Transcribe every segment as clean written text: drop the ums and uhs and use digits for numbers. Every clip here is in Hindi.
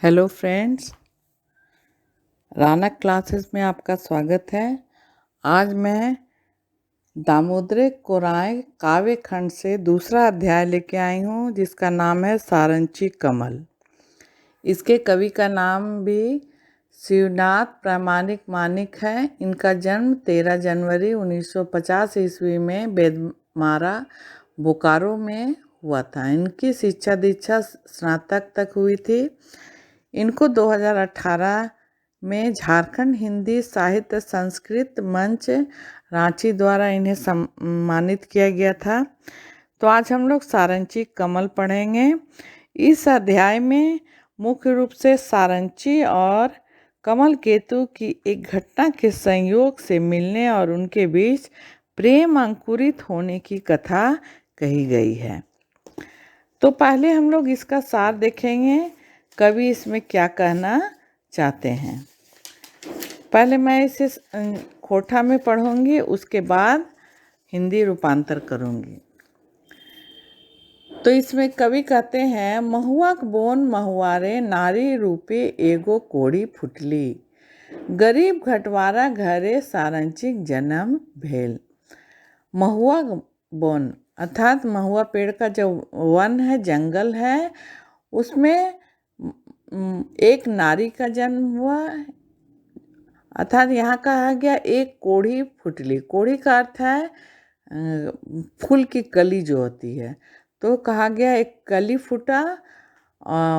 हेलो फ्रेंड्स, रानक क्लासेस में आपका स्वागत है। आज मैं दामोदर कोराय काव्य खंड से दूसरा अध्याय लेके आई हूँ, जिसका नाम है सारंची कमल। इसके कवि का नाम भी शिवनाथ प्रामाणिक मानिक है। इनका जन्म 13 जनवरी 1950 ईस्वी में बेदमारा बोकारो में हुआ था। इनकी शिक्षा दीक्षा स्नातक तक हुई थी। इनको 2018 में झारखंड हिंदी साहित्य संस्कृत मंच रांची द्वारा इन्हें सम्मानित किया गया था। तो आज हम लोग सारंची कमल पढ़ेंगे। इस अध्याय में मुख्य रूप से सारंची और कमल केतु की एक घटना के संयोग से मिलने और उनके बीच प्रेम अंकुरित होने की कथा कही गई है। तो पहले हम लोग इसका सार देखेंगे, कवि इसमें क्या कहना चाहते हैं। पहले मैं इसे खोटा में पढ़ूंगी, उसके बाद हिंदी रूपांतर करूंगी। तो इसमें कवि कहते हैं, महुआक बोन महुआरे नारी रूपे एगो कोड़ी फुटली, गरीब घटवारा घरे सारंचिक जन्म भेल। महुआ बोन अर्थात महुआ पेड़ का जो वन है, जंगल है, उसमें एक नारी का जन्म हुआ। अर्थात यहाँ कहा गया एक कोढ़ी फुटली। कोढ़ी का अर्थ है फूल की कली जो होती है। तो कहा गया एक कली फूटा,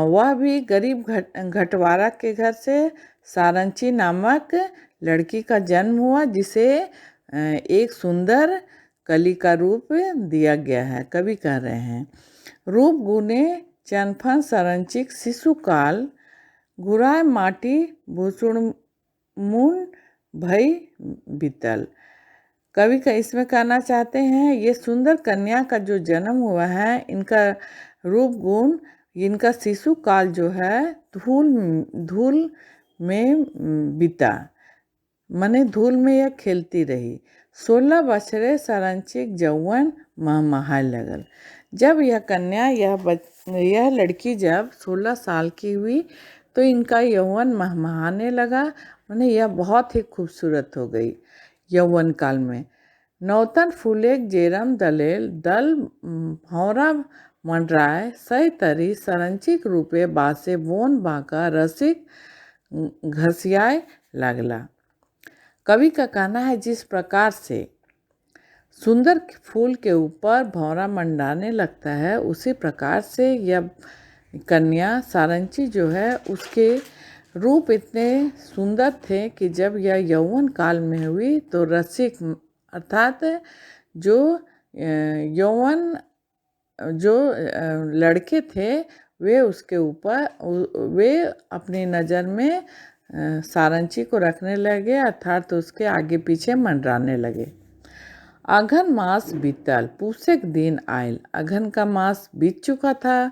वह भी गरीब घटवारा के घर से सारंची नामक लड़की का जन्म हुआ, जिसे एक सुंदर कली का रूप दिया गया है। कवि कह रहे हैं, रूप गुने चनफन सारंचिक शिशुकाल, घुराय माटी भूषुण मुन भई बीतल। कवि का इसमें कहना चाहते हैं, ये सुंदर कन्या का जो जन्म हुआ है, इनका रूप गुण, इनका शिशु काल जो है धूल में बीता, माने धूल में यह खेलती रही। 16 बछरे सारंचिक जौवन महमहाय लगल। जब यह कन्या यह लड़की जब 16 साल की हुई तो इनका यौवन महमहाने लगा, माने यह बहुत ही खूबसूरत हो गई यौवन काल में। नौतन फूलेक जेरम दलेल दल भौरा मंडराय सही तरी सारंचिक रूपे बासे बोन बाका रसिक घसियाए लागला। कवि का कहना है, जिस प्रकार से सुंदर फूल के ऊपर भौरा मंडाने लगता है, उसी प्रकार से यह कन्या सारंची जो है, उसके रूप इतने सुंदर थे कि जब यह यौवन काल में हुई तो रसिक अर्थात जो यौवन जो लड़के थे, वे उसके ऊपर वे अपनी नज़र में सारंची को रखने लगे, अर्थात तो उसके आगे पीछे मंडराने लगे। अघन मास बीतल पूसेक दिन आयल। अघन का मास बीत चुका था,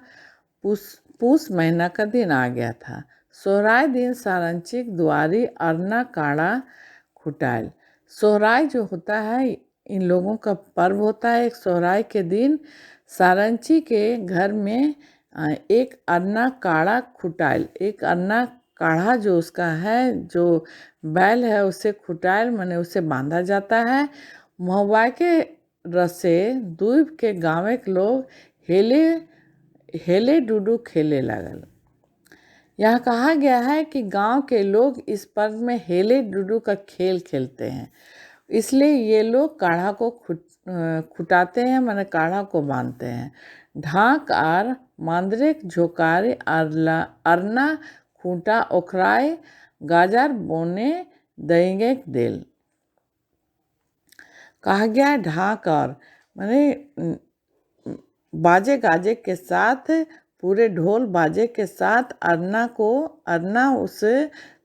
पूस महीना का दिन आ गया था। सोहराय दिन सारंचिक द्वारी अरना काड़ा खुटायल। सोहराय जो होता है, इन लोगों का पर्व होता है। एक सोहराय के दिन सारंची के घर में एक अरना काड़ा खुटायल, एक अरना काढ़ा जो उसका है, जो बैल है, उसे खुटायल माने उसे बांधा जाता है। महुआ के रसे दूब के गाँव के लोग हेले डूडू खेले लागल। यह कहा गया है कि गांव के लोग इस पर्व में हेले डूडू का खेल खेलते हैं, इसलिए ये लोग काढ़ा को खुटाते हैं, माने काढ़ा को बांधते हैं। ढाक आर मांद्रेक झोकारी अरना खूंटा ओखराए गाजर बोने देंगे देल। कहा गया ढाक और माने बाजे गाजे के साथ, पूरे ढोल बाजे के साथ अरना उस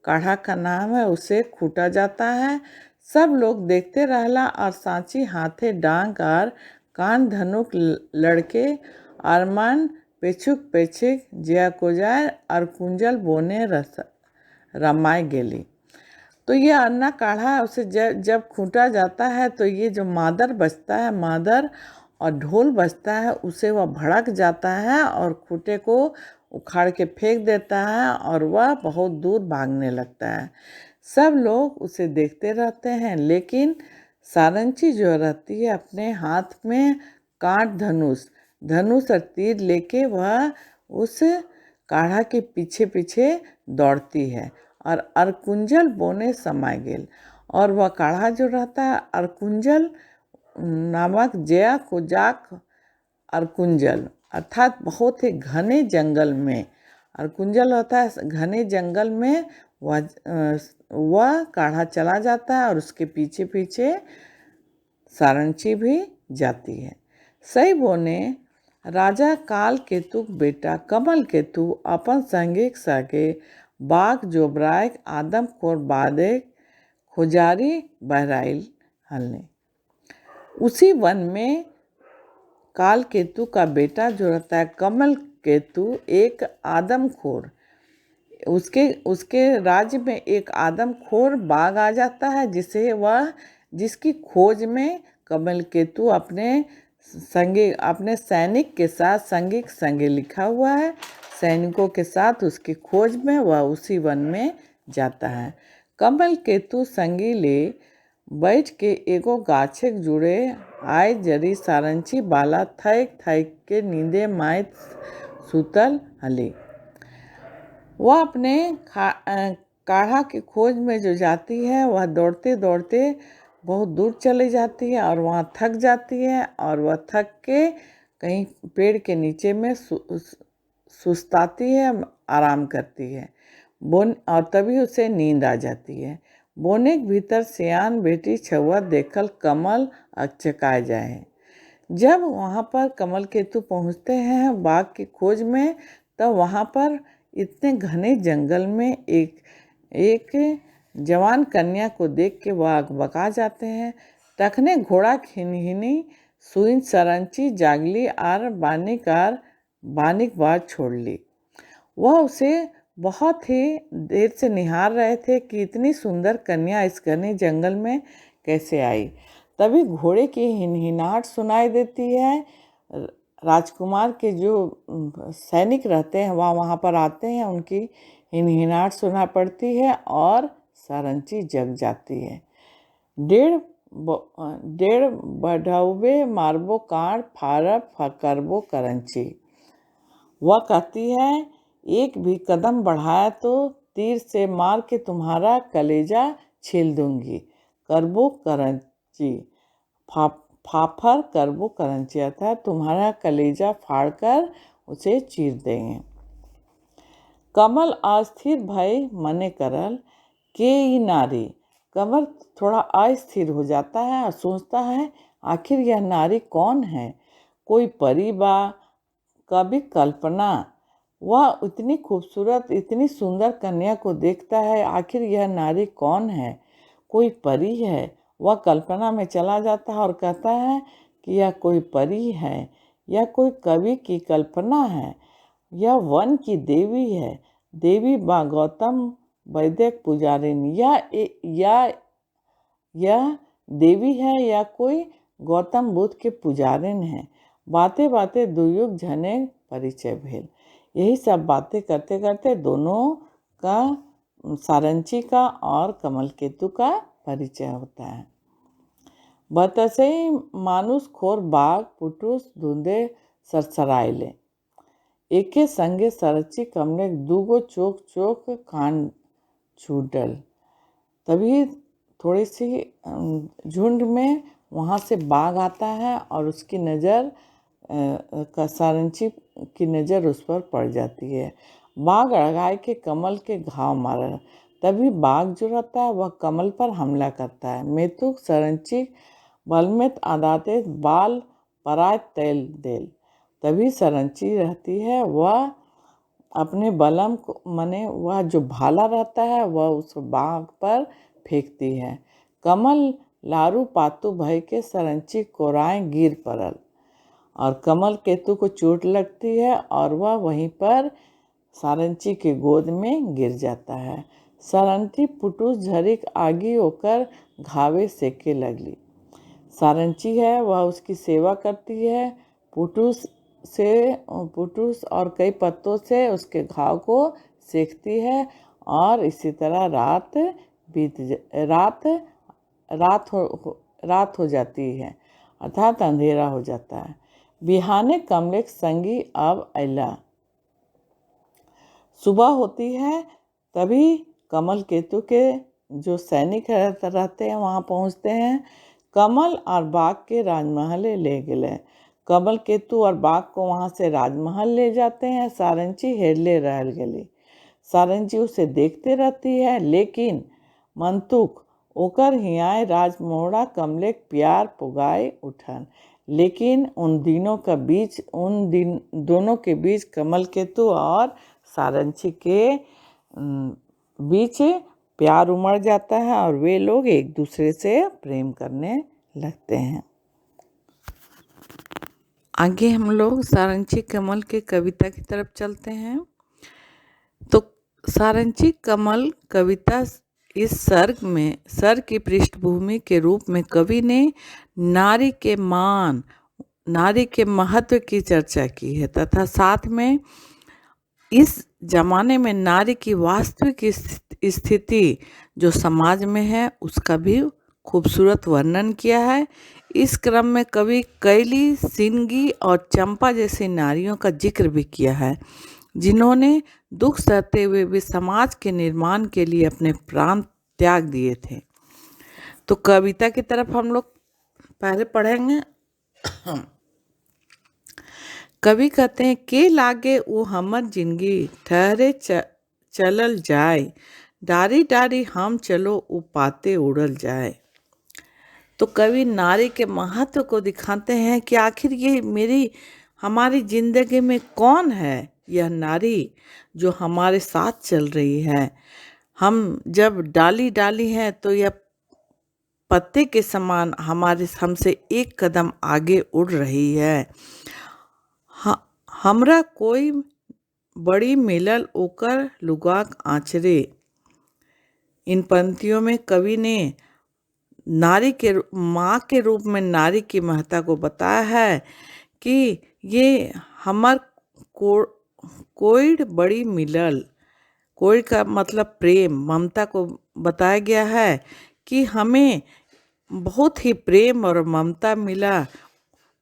काढ़ा का नाम है, उसे खूटा जाता है। सब लोग देखते रहला और सांची हाथे डांग और कान धनुक लड़के अरमान पेछुक पेछिक जिया कोजाय और कुंजल बोने रमाए गेली। तो ये अरना काढ़ा उसे जब खूंटा जाता है, तो ये जो मादर बजता है, मादर और ढोल बजता है, उसे वह भड़क जाता है और खूंटे को उखाड़ के फेंक देता है और वह बहुत दूर भागने लगता है। सब लोग उसे देखते रहते हैं, लेकिन सारंची जो रहती है अपने हाथ में कांट धनुष और तीर लेके वह उस काढ़ा के पीछे पीछे दौड़ती है और अरकुंजल बोने समाय गेल। और वह काढ़ा जो रहता है अरकुंजल नामक जया कुजाक अरकुंजल अर्थात बहुत ही घने जंगल में, अरकुंजल होता है घने जंगल में, वह काढ़ा चला जाता है और उसके पीछे पीछे सारंची भी जाती है। सही बोने राजा काल केतुक बेटा कमल केतु अपन संगिक सके बाघ जोबराय आदमखोर बादे खोजारी बहराइल हलने। उसी वन में काल केतु का बेटा जो रहता है कमल केतु एक आदमखोर, उसके राज्य में एक आदमखोर बाघ आ जाता है जिसकी खोज में कमल केतु अपने सैनिक के साथ संगे लिखा हुआ है। सैनिकों के साथ उसकी खोज में वह उसी वन में जाता है। कमल केतु संगी ले बैठ के एगो गाछे जुड़े आय जरी सारंची बाला थैक के नींदे माइत सुतल हली। वह अपने काढ़ा की खोज में जो जाती है वह दौड़ते दौड़ते बहुत दूर चली जाती है और वहाँ थक जाती है और वह थक के कहीं पेड़ के नीचे में सुस्ताती है, आराम करती है। और तभी उसे नींद आ जाती है। बोने के भीतर सियान बेटी छुआ देखल कमल अचकाए जाए। जब वहाँ पर कमल केतु पहुँचते हैं बाघ की खोज में, तब वहाँ पर इतने घने जंगल में एक जवान कन्या को देख के वह अकबका जाते हैं। तखने घोड़ा खिनहिनी सुइन सरंची जागली आर बानिक बात छोड़ ली। वह उसे बहुत ही देर से निहार रहे थे कि इतनी सुंदर कन्या इस घने जंगल में कैसे आई। तभी घोड़े की हिनहिनाहट सुनाई देती है। राजकुमार के जो सैनिक रहते हैं वहाँ पर आते हैं, उनकी हिनहिनाहट सुना पड़ती है और सारंची जग जाती है। डेढ़ बढ़ावे मारबो कांड फारब करबो करंची। वह कहती है एक भी कदम बढ़ाया तो तीर से मार के तुम्हारा कलेजा छील दूंगी। करबो करंची फाफर करबो करंची अर्थात तुम्हारा कलेजा फाड़कर उसे चीर देंगे। कमल अस्थिर भय मने करल के ई नारी। कमल थोड़ा अस्थिर हो जाता है और सोचता है आखिर यह नारी कौन है, कोई परी बा कभी कल्पना। वह इतनी खूबसूरत इतनी सुंदर कन्या को देखता है, आखिर यह नारी कौन है, कोई परी है। वह कल्पना में चला जाता है और कहता है कि यह कोई परी है, यह कोई कवि की कल्पना है, यह वन की देवी है, देवी बा गौतम वैदिक पुजारिनी। यह देवी है या कोई गौतम बुद्ध के पुजारिन है। बातें बातें दुयुग झने परिचय भेल। यही सब बातें करते करते दोनों का सारंची का और कमल केतु का परिचय होता है। बतसे मानुष खोर बाघ पुटुस धुंधे सरसराइले। एके संगे सरची कमने दूगो चोक कान छूटल। तभी थोड़ी सी झुंड में वहाँ से बाघ आता है और उसकी नज़र सारंची की नज़र उस पर पड़ जाती है। बाघ अड़गाए के कमल के घाव मारा। तभी बाघ जो रहता है वह कमल पर हमला करता है। मेतुक सरंची बलमेत आदाते बाल पराय तेल देल। तभी सरंची रहती है वह अपने बलम को मने वह जो भाला रहता है वह उस बाघ पर फेंकती है। कमल लारू पातू भय के सरंची कोराएं गिर पड़ल और कमल केतु को चोट लगती है और वह वहीं पर सारंची के गोद में गिर जाता है। सारंची पुटुस झरिक आगी होकर घावे सेके लगली। सारंची है वह उसकी सेवा करती है। पुटुस पुरुष और कई पत्तों से उसके घाव को सेकती है और इसी तरह रात हो जाती है, अर्थात अंधेरा हो जाता है। बिहाने कमलेक संगी अब अला। सुबह होती है तभी कमल केतु के जो सैनिक रहते हैं वहाँ पहुँचते हैं। कमल और बाघ के राजमहल ले गए। कमल केतु और बाघ को वहाँ से राजमहल ले जाते हैं। सारंची हेरले रह गई। सारंची उसे देखते रहती है, लेकिन मंतुक ओकर हियाए राजमोहरा कमलेक प्यार पुगाए उठन। लेकिन दोनों के बीच कमल केतु और सारंची के बीच प्यार उमड़ जाता है और वे लोग एक दूसरे से प्रेम करने लगते हैं। आगे हम लोग सारंची कमल के कविता की तरफ चलते हैं। तो सारंची कमल कविता इस सर्ग की पृष्ठभूमि के रूप में कवि ने नारी के मान, नारी के महत्व की चर्चा की है तथा साथ में इस जमाने में नारी की वास्तविक स्थिति जो समाज में है उसका भी खूबसूरत वर्णन किया है। इस क्रम में कवि कैली, सिंगी और चंपा जैसी नारियों का जिक्र भी किया है, जिन्होंने दुख सहते हुए भी समाज के निर्माण के लिए अपने प्राण त्याग दिए थे। तो कविता की तरफ हम लोग पहले पढ़ेंगे। कवि कहते हैं के लागे वो हमर जिंदगी ठहरे चलल जाए, डारी डारी हम चलो वो पाते उड़ल जाए। तो कवि नारी के महत्व को दिखाते हैं कि आखिर ये हमारी जिंदगी में कौन है यह नारी जो हमारे साथ चल रही है। हम जब डाली हैं तो यह पत्ते के समान हमसे एक कदम आगे उड़ रही है। हमरा कोई बड़ी मिलल ओकर लुगाक आँचरे। इन पंक्तियों में कवि ने नारी के माँ के रूप में नारी की महत्ता को बताया है कि ये हमर कोई बड़ी मिलल, कोई का मतलब प्रेम, ममता को बताया गया है कि हमें बहुत ही प्रेम और ममता मिला।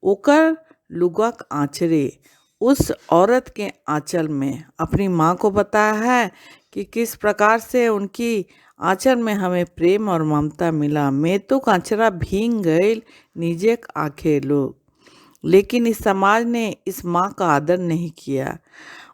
ओकर लुगाक आँचरे, उस औरत के आंचल में अपनी माँ को बताया है कि किस प्रकार से उनकी आंचल में हमें प्रेम और ममता मिला। मैं तो कांचरा भींग गए निजेक आंखें लोग। लेकिन इस समाज ने इस माँ का आदर नहीं किया।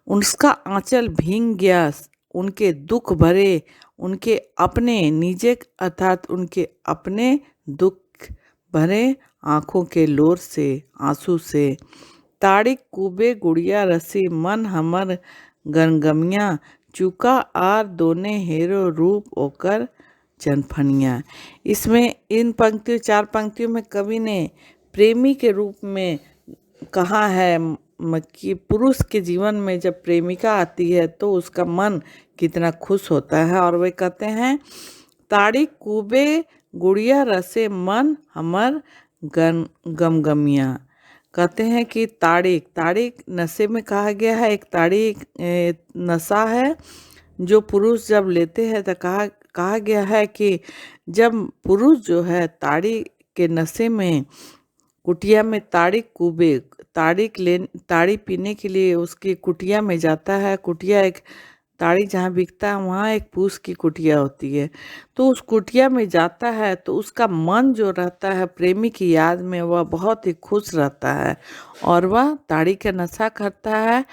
उसका आंचल भींग गया उनके दुख भरे, उनके अपने निजेक अर्थात उनके अपने दुख भरे आँखों के लोर से, आंसू से। ताड़िक कूबे गुड़िया रसी मन हमर गनगमिया, चुका आर दोने हेरो रूप ओकर चनफनिया। इसमें इन चार पंक्तियों में कवि ने प्रेमी के रूप में कहा है कि पुरुष के जीवन में जब प्रेमिका आती है तो उसका मन कितना खुश होता है। और वे कहते हैं ताड़ी कूबे गुड़िया रसे मन हमर गमगमिया। कहते हैं कि ताड़िक नशे में कहा गया है। एक ताड़िक नशा है जो पुरुष जब लेते हैं तो कहा गया है कि जब पुरुष जो है ताड़ी के नशे में कुटिया में ताड़ी पीने के लिए उसकी कुटिया में जाता है। कुटिया एक ताड़ी जहाँ बिकता है वहाँ एक पूस की कुटिया होती है। तो उस कुटिया में जाता है तो उसका मन जो रहता है प्रेमी की याद में वह बहुत ही खुश रहता है और वह ताड़ी का नशा करता है।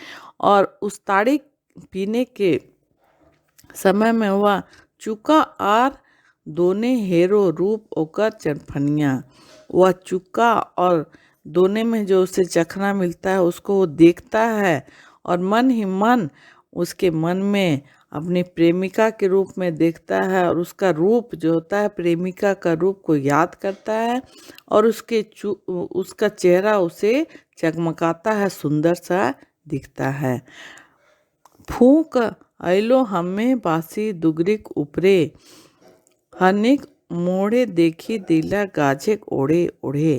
और उस ताड़ी पीने के समय में वह चुका आर दोने हेरो रूप ओकर चनफनिया, वह चुका और दोने में जो उसे चखना मिलता है उसको वो देखता है और मन ही मन उसके मन में अपनी प्रेमिका के रूप में देखता है और उसका रूप जो होता है प्रेमिका का रूप को याद करता है और उसका चेहरा उसे चकमकाता है, सुंदर सा दिखता है। फूंक ऐलो हमें बासी दुगरिक उपरे, हनिक मोड़े देखी दिला गाजे ओढ़े ओढ़े।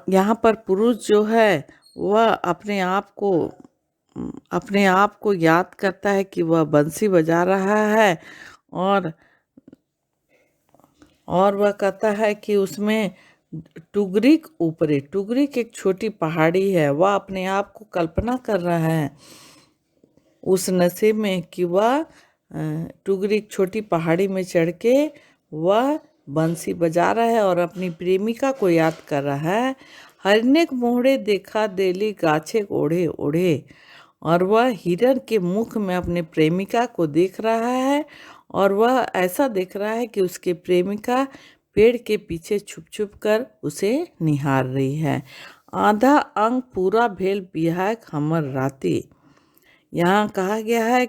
यहाँ पर पुरुष जो है वह अपने आप को याद करता है कि वह बंसी बजा रहा है, और वह कहता है कि उसमें टुगरिक एक छोटी पहाड़ी है। वह अपने आप को कल्पना कर रहा है उस नशे में कि वह टुगरिक छोटी पहाड़ी में चढ़ के वह बंसी बजा रहा है और अपनी प्रेमिका को याद कर रहा है। हरनेक मोहड़े देखा देली गाछे ओढ़े ओढ़े, और वह हिरन के मुख में अपने प्रेमिका को देख रहा है, और वह ऐसा देख रहा है कि उसके प्रेमिका पेड़ के पीछे छुप छुप कर उसे निहार रही है। आधा अंग पूरा भेल बिहाक हमर राती। यहाँ कहा गया है,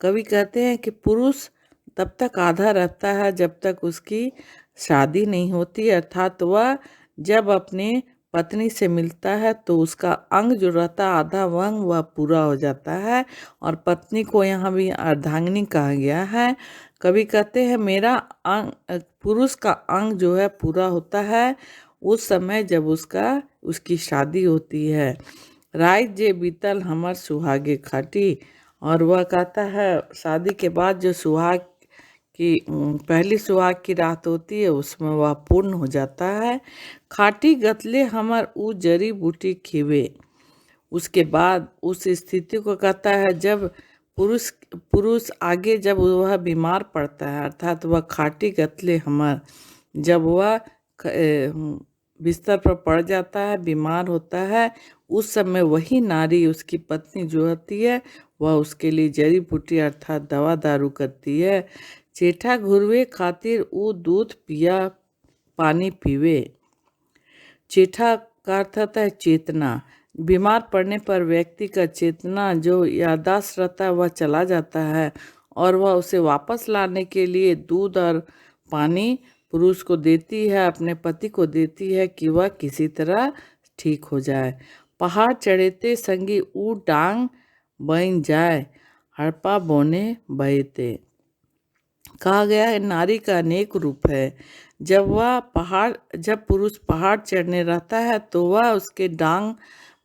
कवि कहते हैं कि पुरुष तब तक आधा रहता है जब तक उसकी शादी नहीं होती, अर्थात वह जब अपने पत्नी से मिलता है तो उसका अंग जो रहता है आधा अंग वह पूरा हो जाता है, और पत्नी को यहाँ भी अर्धांगिनी कहा गया है। कवि कहते हैं मेरा अंग, पुरुष का अंग जो है पूरा होता है उस समय जब उसकी शादी होती है। रात जे बीतल हमर सुहागे खाटी, और वह कहता है शादी के बाद जो पहली सुहाग की रात होती है उसमें वह पूर्ण हो जाता है। खाटी गतले हमर ऊ जड़ी बूटी खिवे। उसके बाद उस स्थिति को कहता है जब पुरुष आगे जब वह बीमार पड़ता है, अर्थात वह खाटी गतले हमर, जब वह बिस्तर पर पड़ जाता है, बीमार होता है, उस समय वही नारी उसकी पत्नी जो होती है वह उसके लिए जड़ी बूटी अर्थात दवा दारू करती है। चेठा घुरवे खातिर ऊ दूध पिया पानी पीवे। चेठा का अर्थ होता है चेतना। बीमार पड़ने पर व्यक्ति का चेतना जो याददाश्त रहता है वह चला जाता है, और वह उसे वापस लाने के लिए दूध और पानी पुरुष को देती है, अपने पति को देती है कि वह किसी तरह ठीक हो जाए। पहाड़ चढ़ेते संगी ऊ डांग बन जाए, हड़पा बोने बहते। कहा गया है नारी का अनेक रूप है। जब पुरुष पहाड़ चढ़ने रहता है तो वह उसके डांग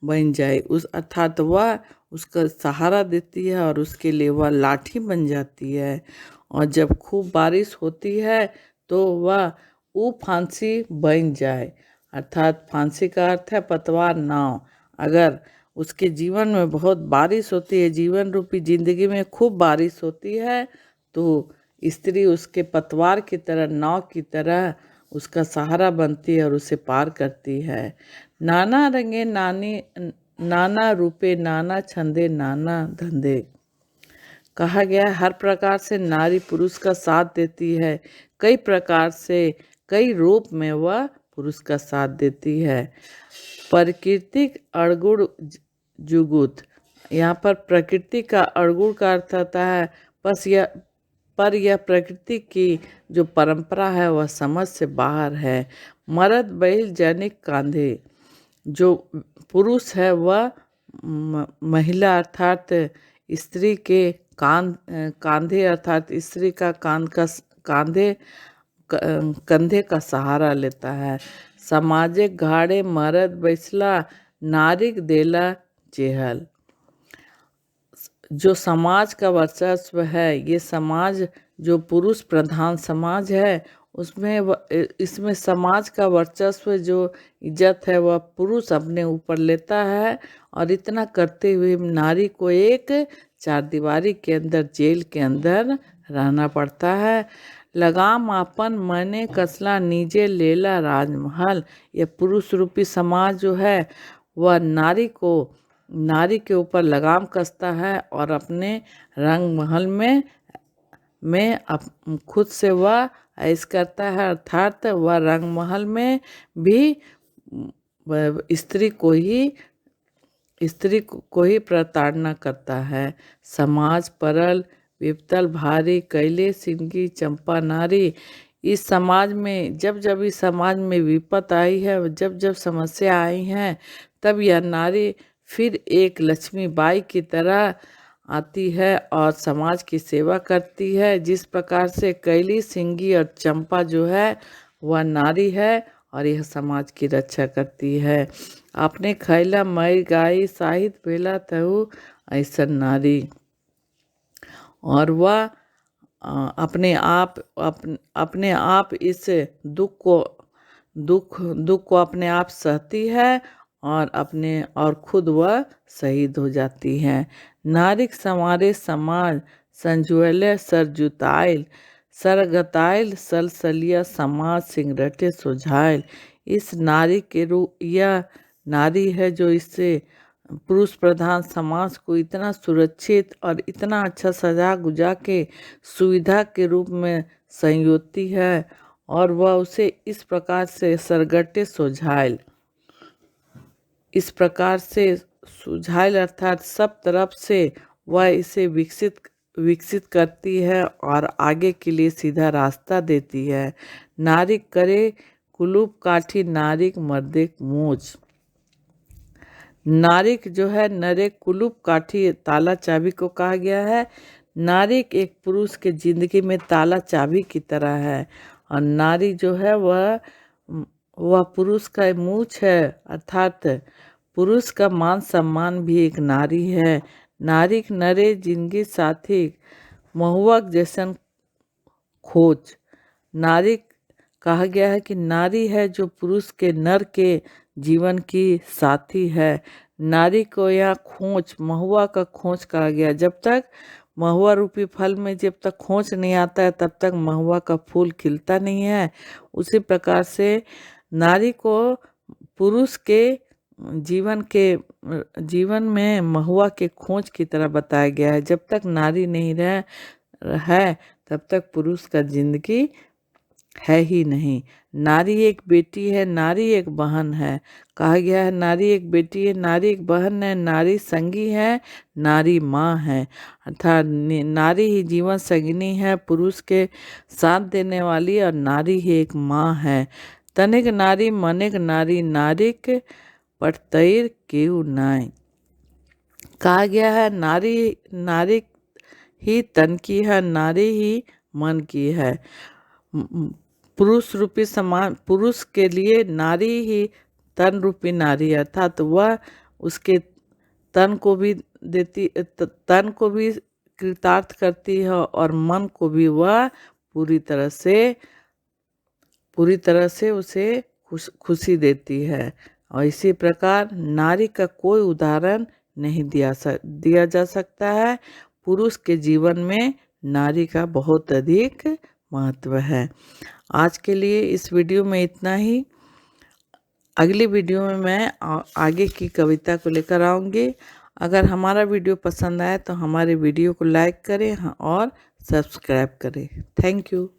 बन जाए, अर्थात वह उसका सहारा देती है और उसके लिए वह लाठी बन जाती है। और जब खूब बारिश होती है तो वह ऊ फांसी बन जाए, अर्थात फांसी का अर्थ है पतवार नाव। अगर उसके जीवन में बहुत बारिश होती है, जीवन रूपी जिंदगी में खूब बारिश होती है, तो स्त्री उसके पतवार की तरह, नाव की तरह उसका सहारा बनती है और उसे पार करती है। नाना रंगे नाना रूपे नाना छंदे नाना धंधे। कहा गया हर प्रकार से नारी पुरुष का साथ देती है, कई प्रकार से कई रूप में वह पुरुष का साथ देती है। प्राकृतिक अड़गुड़ जुगुत। यहाँ पर प्रकृति का अड़गुड़ का अर्थ होता है पर यह प्रकृति की जो परंपरा है वह समझ से बाहर है। मर्द बैल जनिक कांधे। जो पुरुष है वह महिला अर्थात स्त्री के कांधे अर्थात स्त्री का कंधे का सहारा लेता है। सामाजिक घाड़े मर्द बैसला नारिक देला चेहल। जो समाज का वर्चस्व है, ये समाज जो पुरुष प्रधान समाज है इसमें समाज का वर्चस्व जो इज्जत है वह पुरुष अपने ऊपर लेता है, और इतना करते हुए नारी को एक चारदीवारी के अंदर, जेल के अंदर रहना पड़ता है। लगाम आपन मने कसला नीचे लेला राजमहल। यह पुरुष रूपी समाज जो है वह नारी के ऊपर लगाम कसता है और अपने रंग महल में खुद से वह ऐश करता है, अर्थात वह रंग महल में भी स्त्री को ही प्रताड़ना करता है। समाज परल विपतल भारी कैले सिंगी चंपा नारी। इस समाज में जब इस समाज में विपत आई है, जब समस्या आई हैं, तब यह नारी फिर एक लक्ष्मीबाई की तरह आती है और समाज की सेवा करती है। जिस प्रकार से कैली सिंगी और चंपा जो है वह नारी है और यह समाज की रक्षा करती है। आपने खैला मई गाई साहित भेला तहु ऐसन नारी। और वह अपने आप इस दुख को अपने आप सहती है और खुद वह शहीद हो जाती है। नारिक संवारे समाज संजुएले सरजुताइल सरगताइल सलसलिया समाज सिंगरटे सुझाइल। इस नारी के रूप यह नारी है जो इससे पुरुष प्रधान समाज को इतना सुरक्षित और इतना अच्छा सजा गुजा के सुविधा के रूप में संयोती है और वह उसे इस प्रकार से सरगटे सुझाइल, इस प्रकार से सुझाइल अर्थात सब तरफ से वह इसे विकसित करती है और आगे के लिए सीधा रास्ता देती है। नारिक करे कुलूप काठी नारिक मर्दे मोच। नारिक जो है नरे कुलूप काठी ताला चाबी को कहा गया है। नारिक एक पुरुष के जिंदगी में ताला चाबी की तरह है और नारी जो है वह पुरुष का मूछ है अर्थात पुरुष का मान सम्मान भी एक नारी है। नारिक नरे जिंदगी साथी महुआ जैसन खोज। नारी कहा गया है कि नारी है जो पुरुष के नर के जीवन की साथी है। नारी को यह खोज महुआ का खोज कहा गया। जब तक महुआ रूपी फल में जब तक खोज नहीं आता है तब तक महुआ का फूल खिलता नहीं है। उसी प्रकार से नारी को पुरुष के जीवन में महुआ के खोज की तरह बताया गया है। जब तक नारी नहीं है तब तक पुरुष का जिंदगी है ही नहीं। नारी एक बेटी है, नारी एक बहन है। कहा गया है नारी एक बेटी है, नारी एक बहन है, नारी संगी है, नारी माँ है। अर्थात नारी ही जीवन संगिनी है, पुरुष के साथ देने वाली, और नारी ही एक माँ है। तनिक नारी मनिक नारी नारिक पटतैर केहू नाय। कहा गया है नारी ही तन की है, नारी ही मन की है। पुरुष रूपी समान पुरुष के लिए नारी ही तन रूपी नारी है अर्थात वह उसके तन को भी कृतार्थ करती है और मन को भी वह पूरी तरह से उसे खुशी देती है। और इसी प्रकार नारी का कोई उदाहरण नहीं दिया जा सकता है। पुरुष के जीवन में नारी का बहुत अधिक महत्व है। आज के लिए इस वीडियो में इतना ही। अगली वीडियो में मैं आगे की कविता को लेकर आऊँगी। अगर हमारा वीडियो पसंद आए तो हमारे वीडियो को लाइक करें और सब्सक्राइब करें। Thank you.